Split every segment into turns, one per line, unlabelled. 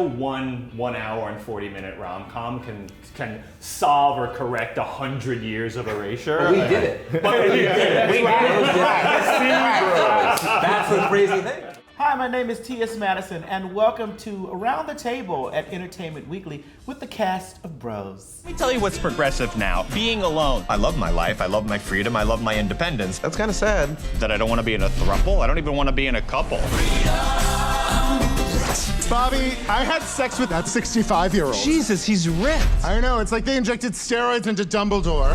one hour and 40-minute rom-com can solve or correct 100 years of erasure.
But we did it.
But we did it. We did it.
That's the crazy thing.
Hi, my name is TS Madison, and welcome to Around the Table at Entertainment Weekly with the cast of Bros.
Let me tell you what's progressive now. Being alone.
I love my life, I love my freedom, I love my independence.
That's kind of sad.
That I don't want to be in a throuple. I don't even want to be in a couple.
Bobby, I had sex with that 65-year-old.
Jesus, he's ripped.
I know, it's like they injected steroids into Dumbledore.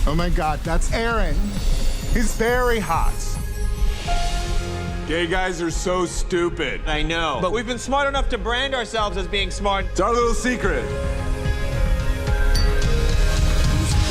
Oh my God, that's Aaron. He's very hot.
Gay guys are so stupid.
I know. But we've been smart enough to brand ourselves as being smart.
It's our little secret.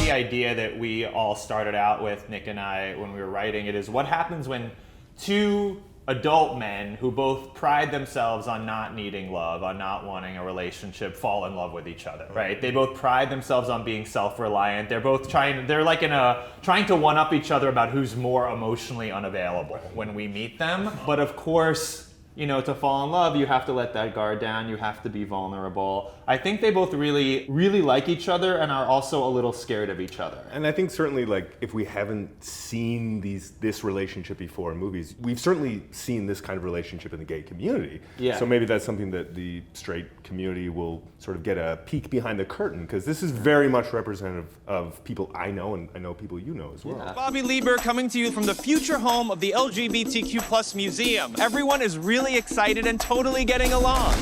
The idea that we all started out with, Nick and I, when we were writing it, is what happens when two adult men who both pride themselves on not needing love, on not wanting a relationship, fall in love with each other, right? They both pride themselves on being self-reliant. They're both trying to one-up each other about who's more emotionally unavailable when we meet them. But of course, to fall in love, you have to let that guard down. You have to be vulnerable. I think they both really, really like each other and are also a little scared of each other.
And I think certainly, if we haven't seen this relationship before in movies, we've certainly seen this kind of relationship in the gay community.
Yeah.
So maybe that's something that the straight community will sort of get a peek behind the curtain, because this is very much representative of people I know, and I know people you know as well.
Yeah.
Bobby Lieber coming to you from the future home of the LGBTQ+ Museum. Everyone is really excited and totally getting along.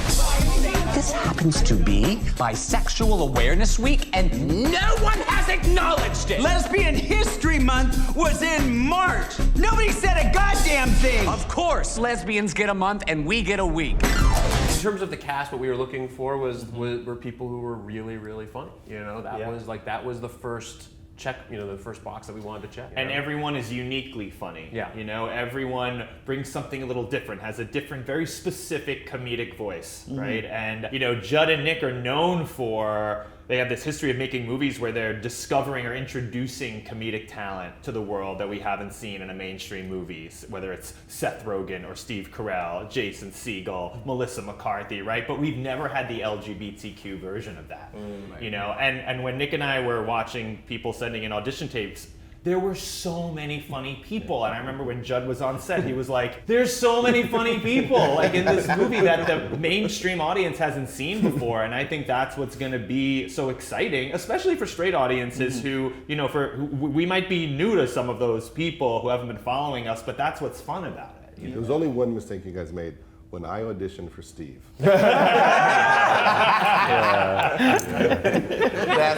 This happens to be Bisexual Awareness Week, and no one has acknowledged it.
Lesbian History Month was in March. Nobody said a goddamn thing.
Of course, lesbians get a month and we get a week.
In terms of the cast, what we were looking for were people who were really, really funny. That was the first check, the first box that we wanted to check.
And everyone is uniquely funny.
Yeah.
Everyone brings something a little different, has a different, very specific comedic voice, right? And, Judd and Nick are known for, they have this history of making movies where they're discovering or introducing comedic talent to the world that we haven't seen in a mainstream movies, whether it's Seth Rogen or Steve Carell, Jason Segel, Melissa McCarthy, right? But we've never had the LGBTQ version of that, And when Nick and I were watching people sending in audition tapes, there were so many funny people. And I remember when Judd was on set, he was like, there's so many funny people in this movie that the mainstream audience hasn't seen before. And I think that's what's gonna be so exciting, especially for straight audiences who, we might be new to some of those people who haven't been following us, but that's what's fun about it.
There was only one mistake you guys made. When I auditioned for Steve.
That's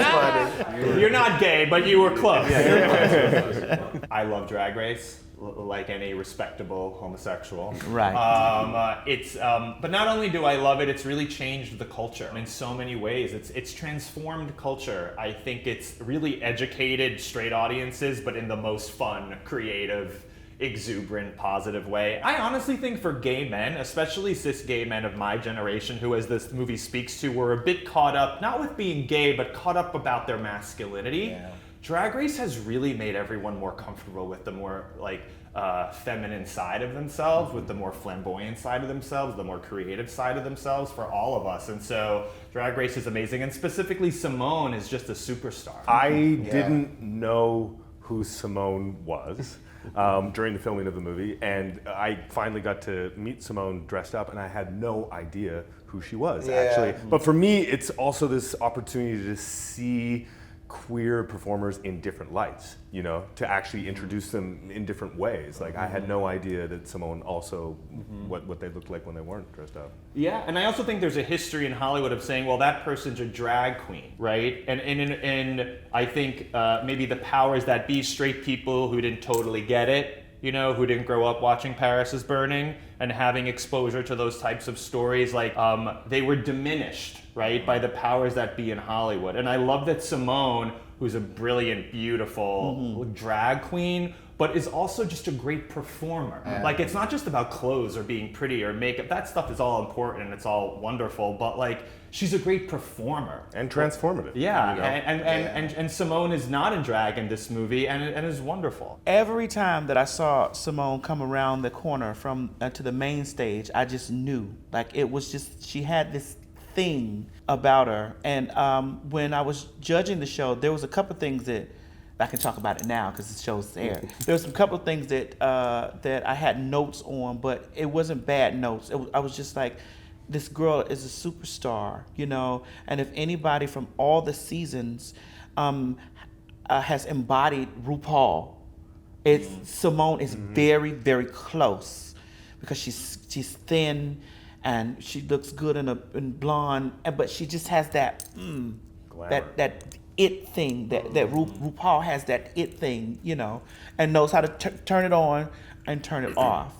funny.
You're not gay, but you were close. I love Drag Race, like any respectable homosexual.
Right.
But not only do I love it, it's really changed the culture in so many ways. It's transformed culture. I think it's really educated straight audiences, but in the most fun, creative, exuberant, positive way. I honestly think for gay men, especially cis gay men of my generation, who, as this movie speaks to, were a bit caught up, not with being gay, but caught up about their masculinity. Yeah. Drag Race has really made everyone more comfortable with the more feminine side of themselves, with the more flamboyant side of themselves, the more creative side of themselves for all of us. And so Drag Race is amazing. And specifically Simone is just a superstar.
I didn't know who Simone was during the filming of the movie, and I finally got to meet Simone dressed up, and I had no idea who she was, actually. But for me, it's also this opportunity to see queer performers in different lights, to actually introduce them in different ways. I had no idea that Simone also, what they looked like when they weren't dressed up.
Yeah, and I also think there's a history in Hollywood of saying, well, that person's a drag queen, right? And I think maybe the powers that be, straight people who didn't totally get it, who didn't grow up watching Paris is Burning and having exposure to those types of stories, they were diminished, right, by the powers that be in Hollywood. And I love that Simone, who's a brilliant, beautiful drag queen, but is also just a great performer. Like, it's not just about clothes or being pretty or makeup. That stuff is all important and it's all wonderful, but like, she's a great performer.
And transformative.
Yeah,
you know?
and Simone is not in drag in this movie, and is wonderful.
Every time that I saw Simone come around the corner from to the main stage, I just knew. Like, it was just, she had this thing about her. And when I was judging the show, there was a couple things that, I can talk about it now because the show's there. There was a couple of things that I had notes on, but it wasn't bad notes. I was just like, this girl is a superstar, you know? And if anybody from all the seasons has embodied RuPaul, Simone is very, very close because she's thin and she looks good in blonde, but she just has that that it thing that RuPaul has, that it thing, you know, and knows how to turn it on and turn it off.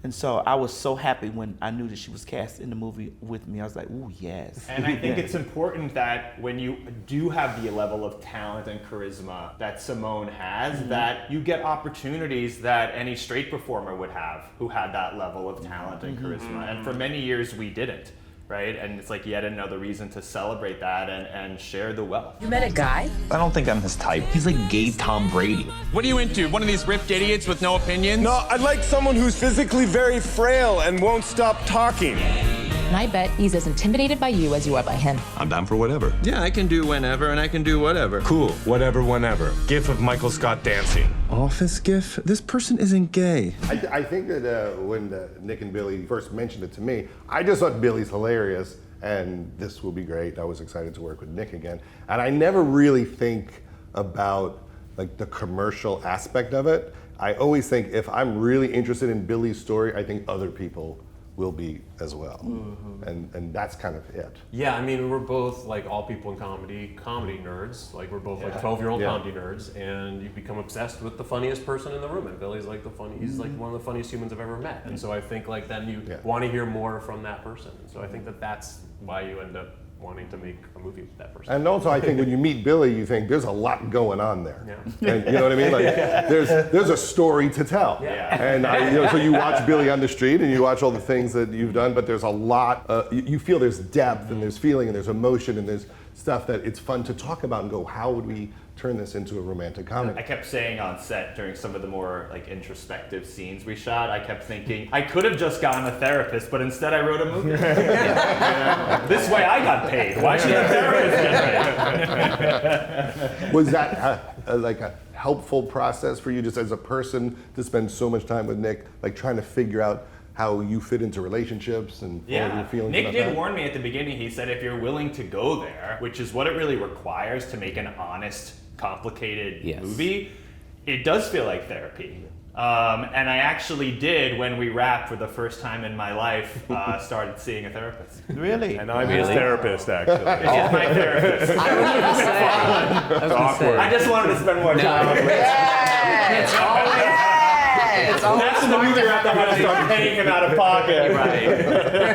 And so I was so happy when I knew that she was cast in the movie with me. I was like, ooh, yes.
And I think it's important that when you do have the level of talent and charisma that Simone has, that you get opportunities that any straight performer would have who had that level of talent and charisma. And for many years we didn't, right? And it's like yet another reason to celebrate that and share the wealth.
You met a guy?
I don't think I'm his type. He's like gay Tom Brady.
What are you into? One of these ripped idiots with no opinions?
No, I'd like someone who's physically very frail and won't stop talking.
And I bet he's as intimidated by you as you are by him.
I'm down for whatever.
Yeah, I can do whenever and I can do whatever.
Cool, whatever, whenever. GIF of Michael Scott dancing.
Office GIF? This person isn't gay.
I think that when Nick and Billy first mentioned it to me, I just thought Billy's hilarious and this will be great. I was excited to work with Nick again. And I never really think about like the commercial aspect of it. I always think if I'm really interested in Billy's story, I think other people will be as well. And that's kind of it.
Yeah, I mean, we're both like all people in comedy nerds. Like we're both like 12-year-old comedy nerds, and you become obsessed with the funniest person in the room. And Billy's like he's like one of the funniest humans I've ever met. And so I think like then you want to hear more from that person. And so I think that's why you end up wanting to make a movie with that person.
And also I think when you meet Billy, you think there's a lot going on there. And you know what I mean? Like there's a story to tell. And so you watch Billy on the street and you watch all the things that you've done, but there's a lot, you feel there's depth and there's feeling and there's emotion and there's stuff that it's fun to talk about and go, how would we turn this into a romantic comedy?
I kept saying on set during some of the more like introspective scenes we shot, I kept thinking, I could have just gotten a therapist, but instead I wrote a movie. This way I got paid. Why should a therapist get paid?
Was that like a helpful process for you just as a person to spend so much time with Nick, like trying to figure out how you fit into relationships and all your feelings
Nick
about
did
that?
warn me at the beginning. He said if you're willing to go there, which is what it really requires to make an honest, complicated movie, it does feel like therapy. And I actually did, when we wrapped for the first time in my life, started seeing a therapist.
Really?
And I'm his therapist, actually.
It's my therapist. I just wanted to spend more time.
It's always
That's the movie where I have to start paying him out of pocket.
Right.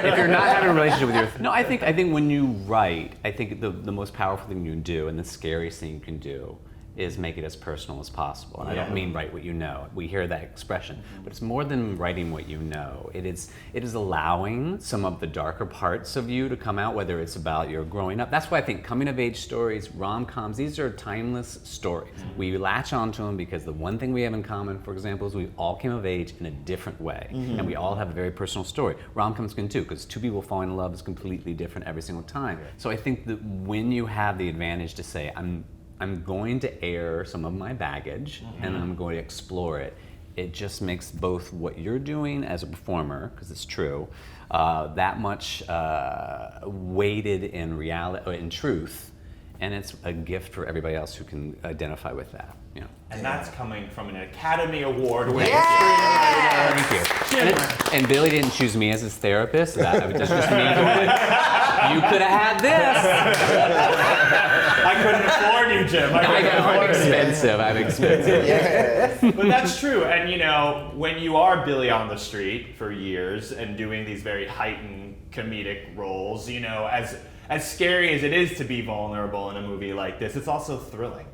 If you're not having a relationship with your... No, I think when you write, I think the most powerful thing you can do and the scariest thing you can do is make it as personal as possible. And I don't mean write what you know. We hear that expression, but it's more than writing what you know. It is allowing some of the darker parts of you to come out, whether it's about your growing up. That's why I think coming of age stories, rom-coms, these are timeless stories. We latch onto them because the one thing we have in common, for example, is we all came of age in a different way. And we all have a very personal story. Rom-coms can too, because two people falling in love is completely different every single time. So I think that when you have the advantage to say, I'm going to air some of my baggage and I'm going to explore it. It just makes both what you're doing as a performer, because it's true, that much weighted in reality, in truth, and it's a gift for everybody else who can identify with that. You know.
And that's coming from an Academy Award winning
Thank you. And Billy didn't choose me as his therapist. That's just me going, you could have had this.
I couldn't afford you, Jim.
I'm expensive.
But that's true. And you know, when you are Billy on the street for years and doing these very heightened comedic roles, you know, as scary as it is to be vulnerable in a movie like this, it's also thrilling.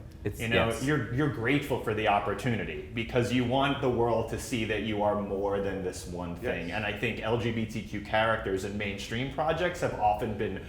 You're grateful for the opportunity because you want the world to see that you are more than this one thing. Yes. And I think LGBTQ characters in mainstream projects have often been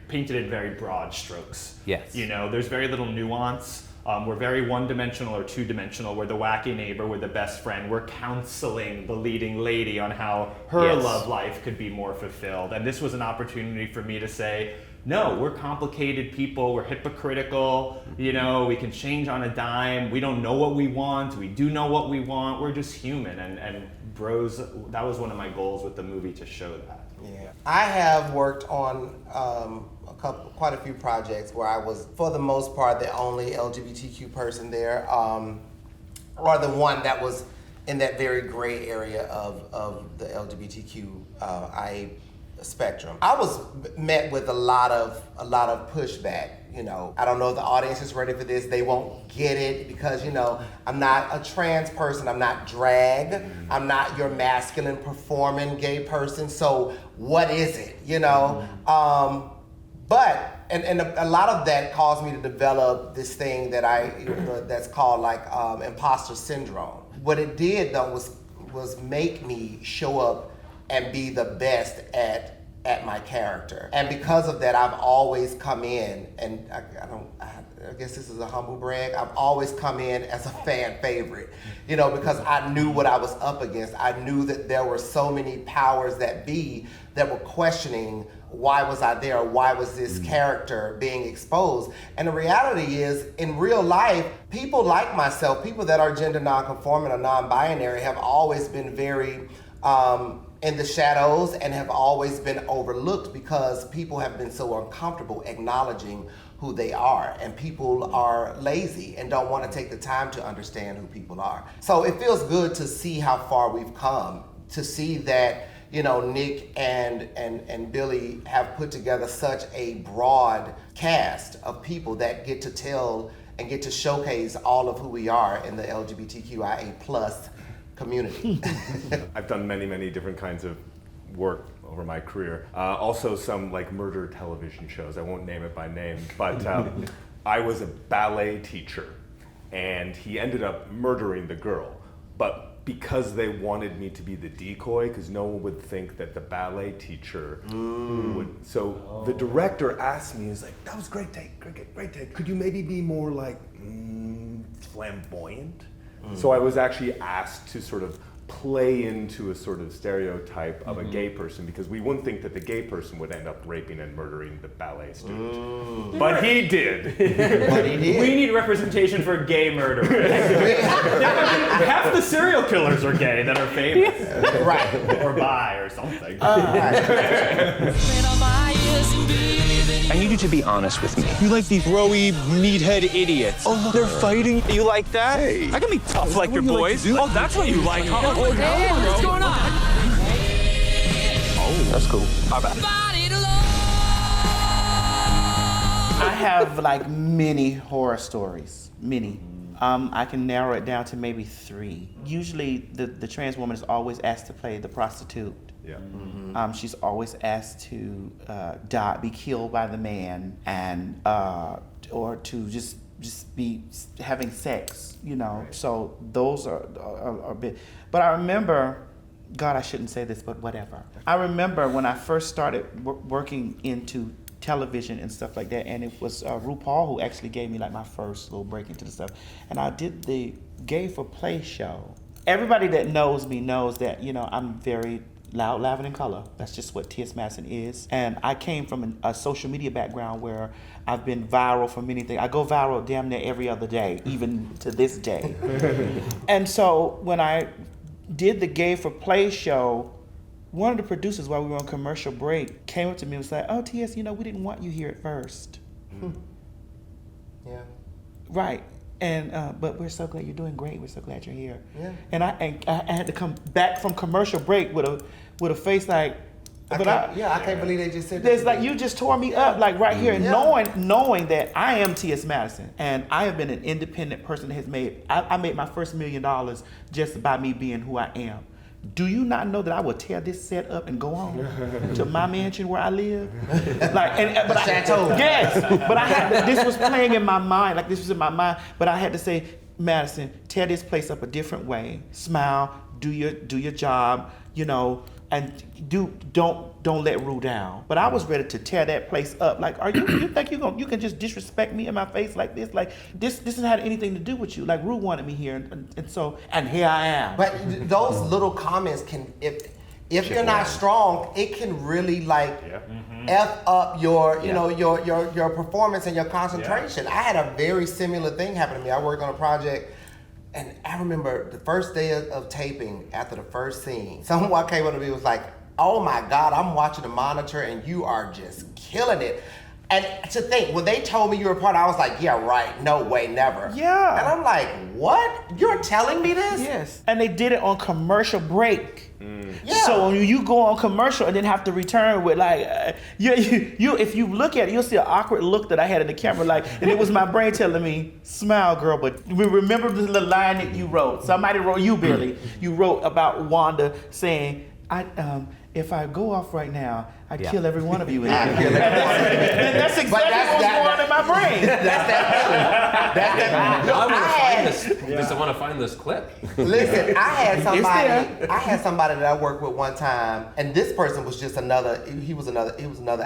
painted in very broad strokes.
Yes.
There's very little nuance. We're very one-dimensional or two-dimensional. We're the wacky neighbor, we're the best friend. We're counseling the leading lady on how her love life could be more fulfilled. And this was an opportunity for me to say, no, we're complicated people, we're hypocritical, we can change on a dime, we don't know what we want, we do know what we want, we're just human. And bros, that was one of my goals with the movie, to show that.
Yeah. I have worked on quite a few projects where I was, for the most part, the only LGBTQ person there, or the one that was in that very gray area of the LGBTQIA spectrum. I was met with a lot of pushback. I don't know if the audience is ready for this. They won't get it because I'm not a trans person. I'm not drag. I'm not your masculine performing gay person. So what is it? But a lot of that caused me to develop this thing that that's called imposter syndrome. What it did though was make me show up and be the best at my character. And because of that, I've always come in, and I guess this is a humble brag, I've always come in as a fan favorite, because I knew what I was up against. I knew that there were so many powers that be that were questioning, why was I there? Why was this character being exposed? And the reality is, in real life, people like myself, people that are gender non-conforming or non-binary, have always been very in the shadows and have always been overlooked because people have been so uncomfortable acknowledging who they are, and people are lazy and don't want to take the time to understand who people are. So it feels good to see how far we've come, to see that Nick and Billy have put together such a broad cast of people that get to tell and get to showcase all of who we are in the LGBTQIA+ community.
I've done many different kinds of work over my career. Also some murder television shows. I won't name it by name, but I was a ballet teacher and he ended up murdering the girl. But because they wanted me to be the decoy, because no one would think that the ballet teacher would. So the director asked me, he's like, that was great take, great take. Could you maybe be more flamboyant? So I was actually asked to sort of play into a sort of stereotype of a gay person, because we wouldn't think that the gay person would end up raping and murdering the ballet student. But he did.
We need representation for gay murderers. Half the serial killers are gay that are famous.
Right.
Or bi or something.
I need you to be honest with me.
You like these broy meathead idiots. Oh, look, they're fighting. You like that? Hey. I can be tough like your boys. Oh, that's what you like, huh? Oh, damn, what's going on?
Oh, that's cool. My bad.
I have many horror stories, many. I can narrow it down to maybe 3. Usually the trans woman is always asked to play the prostitute.
Yeah.
She's always asked to be killed by the man, and or to just be having sex, Right. So those are big. But I remember, God, I shouldn't say this, but whatever. I remember when I first started working into television and stuff like that, and it was RuPaul who actually gave me my first little break into the stuff, and I did the Gay for Play show. Everybody that knows me knows that I'm very loud, lavin, and color. That's just what TS Madison is. And I came from a social media background where I've been viral for many things. I go viral damn near every other day, even to this day. And so when I did the Gay for Play show, one of the producers, while we were on commercial break, came up to me and was like, oh, TS, we didn't want you here at first.
Yeah.
Right. And but we're so glad you're doing great. We're so glad you're here.
Yeah.
And I had to come back from commercial break with a face like,
I can't believe they just said that.
There's you just tore me up right here, and knowing that I am TS Madison, and I have been an independent person that has made. I made my first $1 million just by me being who I am. do you not know that I would tear this set up and go on to my mansion where I live? But I had this was playing in my mind, like this was in my mind, but I had to say, Madison, tear this place up a different way. Smile, do your job, you know, and don't let Rue down. But I was ready to tear that place up. Like, you think you can just disrespect me in my face like this? Like this doesn't have anything to do with you. Like Rue wanted me here, and here I am.
But those little comments can, if you're not strong, it can really F up your you know your performance and your concentration. I had a very similar thing happen to me. I worked on a project. And I remember the first day of taping, after the first scene, someone came up to me and was like, oh my God, I'm watching the monitor and you are just killing it. And to think, when they told me you were part, I was like, yeah, right, no way, never. Yeah. And I'm like, what? You're telling me this?
Yes. And they did it on commercial break. Yeah. So when you go on commercial and then have to return with you if you look at it, you'll see an awkward look that I had in the camera, and it was my brain telling me, smile, girl, but remember the little line that you wrote. Somebody wrote, you, Billy, you wrote about Wanda saying, if I go off right now, I'd kill every one of you. And that's exactly what's going on in my brain.
I want to find this clip.
Listen, I had somebody that I worked with one time, and this person was just another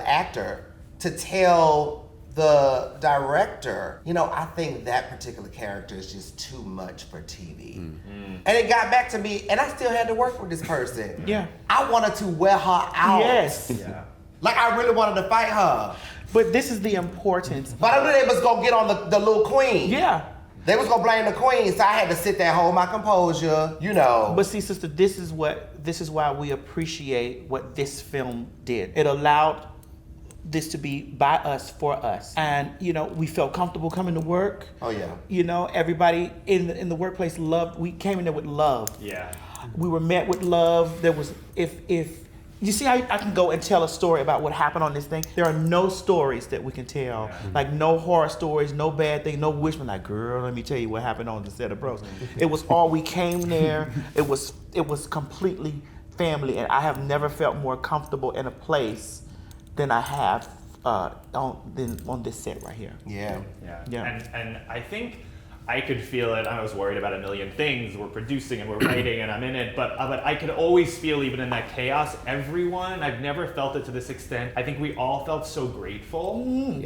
actor, to tell the director, I think that particular character is just too much for TV. And it got back to me, and I still had to work with this person.
Yeah.
I wanted to wear her out.
Yes.
Yeah. Like, I really wanted to fight her.
But this is the importance.
But I knew they was gonna get on the little queen.
Yeah.
They was gonna blame the queen, so I had to sit there and hold my composure,
But see, sister, this is why we appreciate what this film did. It allowed this to be by us, for us. And, we felt comfortable coming to work.
Oh, yeah.
Everybody in the workplace loved, we came in there with love.
Yeah.
We were met with love. There was, if you see how I can go and tell a story about what happened on this thing? There are no stories that we can tell. Like, no horror stories, no bad thing, no wishing, like, girl, let me tell you what happened on the set of Bros. It was all, we came there, it was completely family, and I have never felt more comfortable in a place than I have on this set right here.
Yeah.
And I think I could feel it. I was worried about a million things. We're producing and we're writing and I'm in it, but I could always feel, even in that chaos, everyone, I've never felt it to this extent. I think we all felt so grateful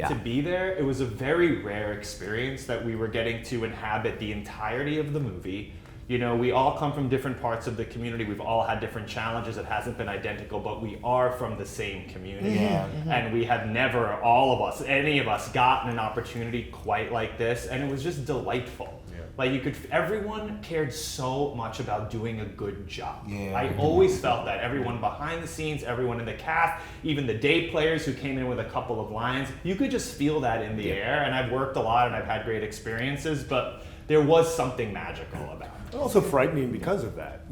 to be there. It was a very rare experience that we were getting to inhabit the entirety of the movie. We all come from different parts of the community. We've all had different challenges. It hasn't been identical, but we are from the same community. And we have never, any of us, gotten an opportunity quite like this. And it was just delightful. Like, everyone cared so much about doing a good job. I always felt that. Everyone behind the scenes, everyone in the cast, even the day players who came in with a couple of lines, you could just feel that in the air. And I've worked a lot and I've had great experiences, but there was something magical about it.
Also frightening because of that,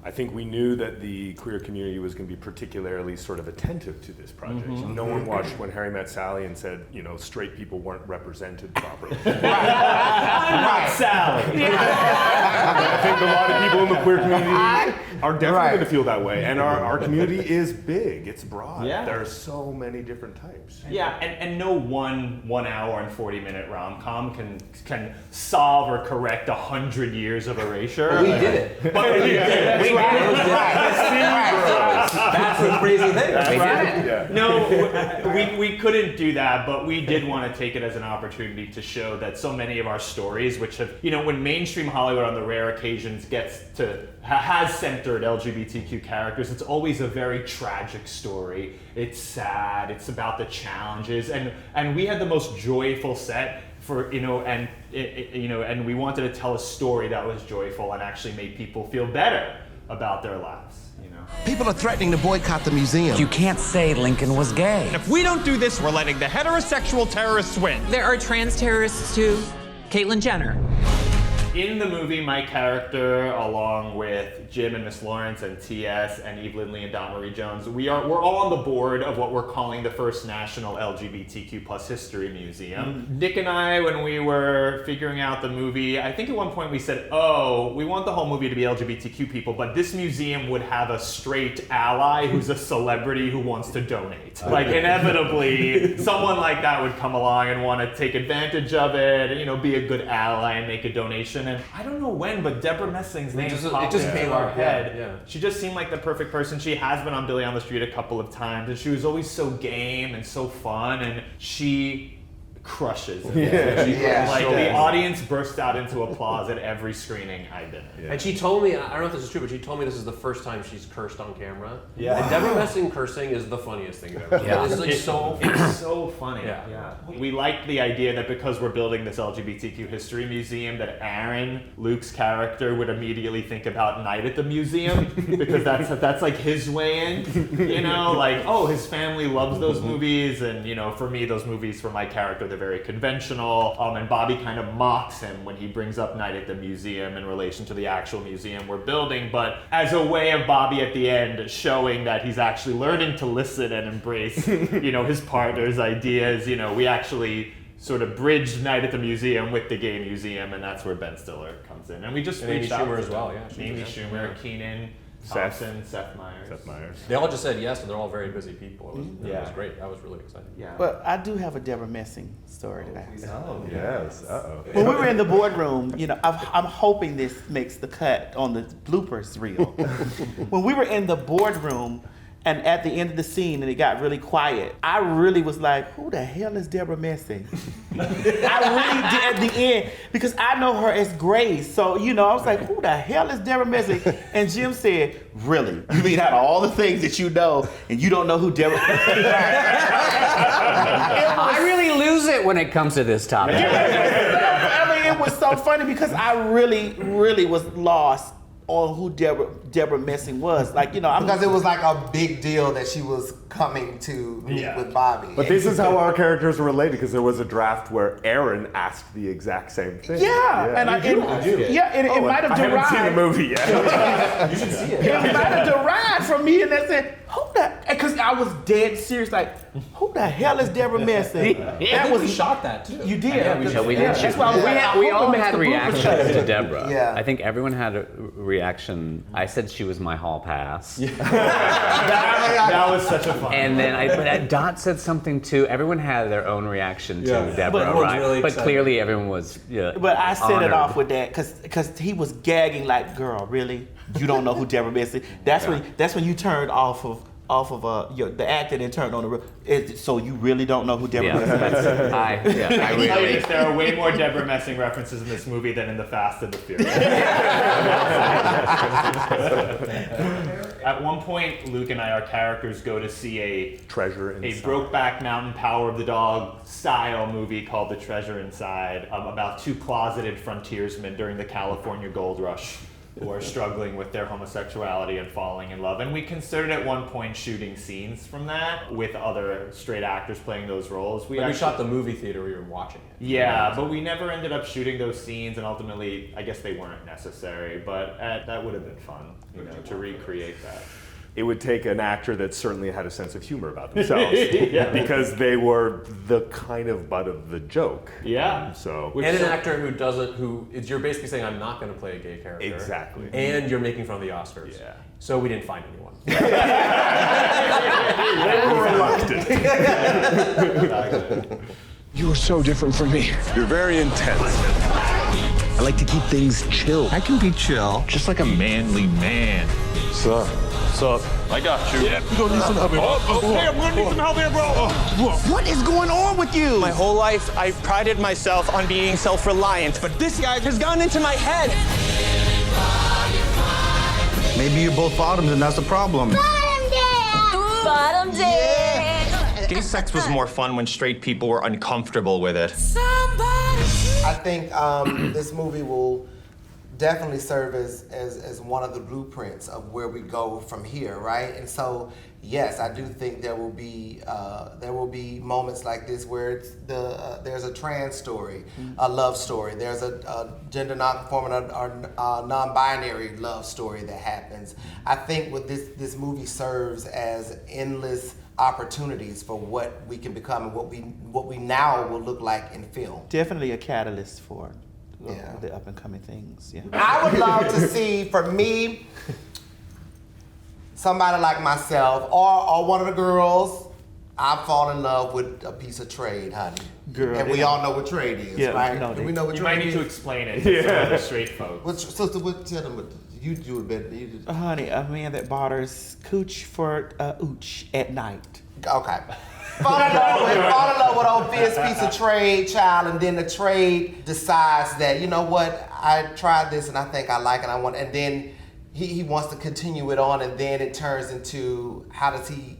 I think we knew that the queer community was going to be particularly sort of attentive to this project. No one watched When Harry Met Sally and said, straight people weren't represented properly.
I'm not Sally.
I think a lot of people in the queer community are definitely going to feel that way. And our community is big, it's broad.
Yeah.
There are so many different types.
Yeah, and no 1 hour and 40-minute rom-com can solve or correct 100 years of erasure.
Well, we did it.
But we did it.
That's the crazy thing.
Right. No, we couldn't do that, but we did want to take it as an opportunity to show that so many of our stories, which have, when mainstream Hollywood on the rare occasions has centered LGBTQ characters, it's always a very tragic story. It's sad. It's about the challenges, and we had the most joyful set. And we wanted to tell a story that was joyful and actually made people feel better about their lives.
People are threatening to boycott the museum.
You can't say Lincoln was gay.
If we don't do this, we're letting the heterosexual terrorists win.
There are trans terrorists too. Caitlyn Jenner.
In the movie, my character, along with Jim and Miss Lawrence and TS and Evelyn Lee and Don Marie Jones, we're all on the board of what we're calling the first National LGBTQ+ History Museum. Nick and I, when we were figuring out the movie, I think at one point we said, oh, we want the whole movie to be LGBTQ people, but this museum would have a straight ally who's a celebrity who wants to donate. Like, inevitably, someone like that would come along and want to take advantage of it, and, be a good ally and make a donation. And I don't know when, but Deborah Messing's name popped into our head.
Yeah.
She just seemed like the perfect person. She has been on Billy on the Street a couple of times, and she was always so game and so fun, and she crushes it. The audience burst out into applause at every screening I've been in.
And she told me, and I don't know if this is true, but she told me this is the first time she's cursed on camera.
Yeah.
And Deborah Messing cursing is the funniest thing I've ever seen.
Yeah.
It's like
It's so funny.
Yeah.
We like the idea that because we're building this LGBTQ history museum, that Aaron, Luke's character, would immediately think about Night at the Museum, because that's like his way in. Like, oh, his family loves those movies, and for me, those movies for my character, they're very conventional. And Bobby kind of mocks him when he brings up Night at the Museum in relation to the actual museum we're building, but as a way of Bobby at the end showing that he's actually learning to listen and embrace, his partner's ideas. We actually sort of bridged Night at the Museum with the gay museum, and that's where Ben Stiller comes in. And we just reached out.
Amy Schumer as well, yeah.
Amy Schumer, Keenan Thompson, Seth Meyers.
They all just said yes, and they're all very busy people. It was great. I was really excited.
Yeah.
But I do have a Deborah Messing story to ask.
Oh, yes.
When we were in the boardroom, I'm hoping this makes the cut on the bloopers reel. When we were in the boardroom, and at the end of the scene, and it got really quiet, I really was like, who the hell is Deborah Messing? I really did at the end, because I know her as Grace. So, I was like, who the hell is Deborah Messing? And Jim said, really? You mean out of all the things that you know, and you don't know who Deborah Messing is?
I really lose it when it comes to this topic.
It was so funny because I really, really was lost on who Deborah Messing was.
Because it was like a big deal that she was coming to meet with Bobby.
But this is how our characters were related, because there was a draft where Aaron asked the exact same thing.
And it might have derived.
I haven't seen the movie yet.
You should see it.
It might have derived from me, and that said, who the? Because I was dead serious, like, who the hell is Deborah Messing?
We shot that too.
You did.
Yeah, we did.
That's why
We all had reactions to Deborah.
Yeah.
I think everyone had a reaction. I said she was my hall pass.
That was such a fun.
And then Dot said something too. Everyone had their own reaction to Deborah,
But
right?
really
But
excited.
clearly everyone was.
But I set
honored.
it off with that because he was gagging like, girl, really? You don't know who Deborah Messing? That's when you turned off of the acting and turned on the real. So you really don't know who Deborah Messing is?
I really.
There are way more Deborah Messing references in this movie than in The Fast and the Furious. At one point, Luke and I, our characters, go to see a Brokeback Mountain Power of the Dog style movie called The Treasure Inside, about two closeted frontiersmen during the California Gold Rush who are struggling with their homosexuality and falling in love. And we considered at one point shooting scenes from that with other straight actors playing those roles.
We shot the movie theater we were watching it.
Yeah, but we never ended up shooting those scenes, and ultimately, I guess they weren't necessary, but that would have been fun, to recreate that.
It would take an actor that certainly had a sense of humor about themselves, because they were the kind of butt of the joke.
Yeah.
And an actor you're basically saying, I'm not going to play a gay character.
Exactly.
And you're making fun of the Oscars.
Yeah.
So we didn't find anyone.
They were reluctant.
You are so different from me.
You're very intense.
I like to keep things chill. I can be chill, just like a manly man.
Sup? I got you.
Yeah, you gonna need some help here.
Okay, I'm gonna need some help here, bro.
What is going on with you?
My whole life, I prided myself on being self-reliant, but this guy has gone into my head.
Maybe you're both bottoms and that's the problem.
Bottom dick.
Gay sex was more fun when straight people were uncomfortable with it.
I think this movie will definitely serve as one of the blueprints of where we go from here, right? And so, yes, I do think there will be moments like this where it's there's a trans story, a love story. There's a gender non-conforming or non-binary love story that happens. I think what this movie serves as endless opportunities for what we can become and what we now will look like in film.
Definitely a catalyst for the up and coming things. Yeah.
I would love to see, for me, somebody like myself or one of the girls. I fall in love with a piece of trade, honey.
Girl,
and we all know what trade is, right?
No,
we know what
you
trade
might need
is.
to explain it to some of the straight folks.
Tell them what you do it better. You do.
Honey, a man that barters cooch for ooch at night.
Okay. Fall in love with old fierce piece of trade, child, and then the trade decides that, you know what, I tried this and I think I like it, I want, and then he wants to continue it on, and then it turns into how does he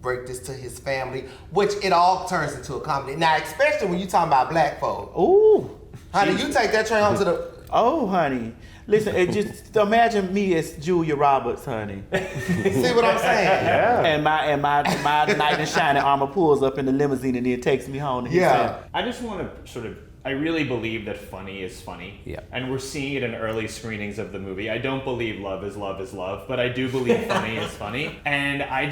break this to his family, which it all turns into a comedy. Now, especially when you're talking about black folk.
Ooh.
Honey, you take that train home to the...
Oh, honey. Listen, just imagine me as Julia Roberts, honey.
See what I'm saying?
Yeah. And my knight in shining armor pulls up in the limousine and then takes me home. And
I just want to sort of, I really believe that funny is funny.
Yeah.
And we're seeing it in early screenings of the movie. I don't believe love is love is love, but I do believe funny is funny. And I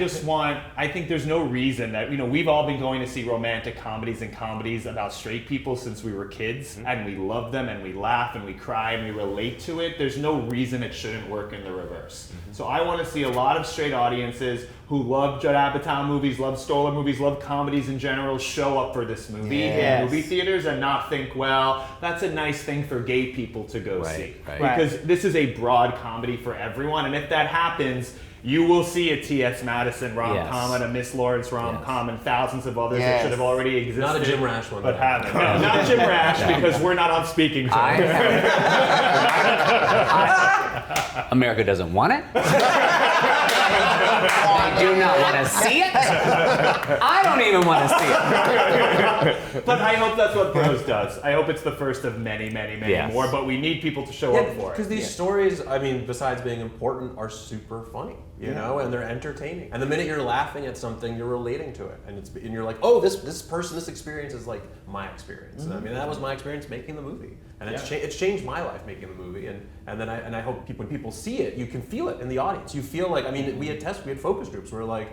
think there's no reason that, we've all been going to see romantic comedies and comedies about straight people since we were kids, and we love them and we laugh and we cry and we relate to it. There's no reason it shouldn't work in the reverse. So I want to see a lot of straight audiences who love Judd Apatow movies, love Stoller movies, love comedies in general, show up for this movie in movie theaters and not think, well, that's a nice thing for gay people to go see.
Right.
Because this is a broad comedy for everyone, and if that happens, you will see a T.S. Madison rom-com and a Miss Lawrence rom-com and thousands of others that should have already existed.
Not a Jim Rash one.
But haven't. No, not Jim Rash, because we're not on speaking terms.
America doesn't want it. I do not want to see it. I don't even want to see it.
But I hope that's what Bros does. I hope it's the first of many, many, many more, but we need people to show up for it.
Because these stories, I mean, besides being important, are super funny, you know, and they're entertaining. And the minute you're laughing at something, you're relating to it. And you're like, oh, this person, this experience is like my experience. I mean, that was my experience making the movie. And it's changed my life making the movie. And then I hope when people see it, you can feel it in the audience. You feel like, I mean, we had focus groups where a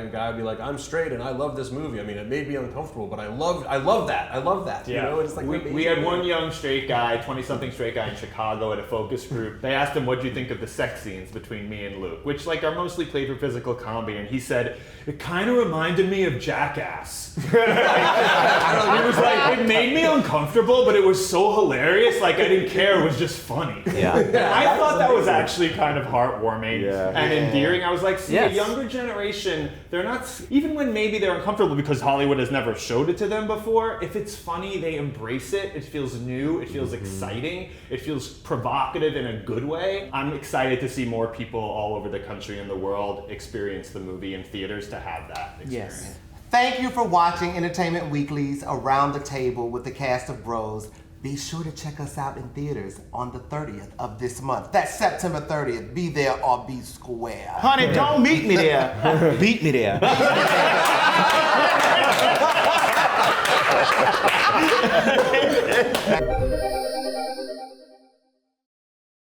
guy would be like, I'm straight and I love this movie. I mean, it made me uncomfortable, but I love that.
Yeah.
You know, it's like
we had one young straight guy, 20-something straight guy in Chicago at a focus group. They asked him, what do you think of the sex scenes between me and Luke, which are mostly played for physical comedy, and he said, it kind of reminded me of Jackass. He was like, it made me uncomfortable, but it was so hilarious, I didn't care, it was just funny.
Yeah.
I thought that was actually kind of heartwarming and endearing. I was like, see, a younger generation, they're not, even when maybe they're uncomfortable because Hollywood has never showed it to them before, if it's funny, they embrace it. It feels new, it feels exciting, it feels provocative in a good way. I'm excited to see more people all over the country and the world experience the movie in theaters to have that experience.
Yes. Thank you for watching Entertainment Weekly's Around the Table with the cast of Bros. Be sure to check us out in theaters on the 30th of this month. That's September 30th. Be there or be square.
Honey, don't meet me there. Beat me there.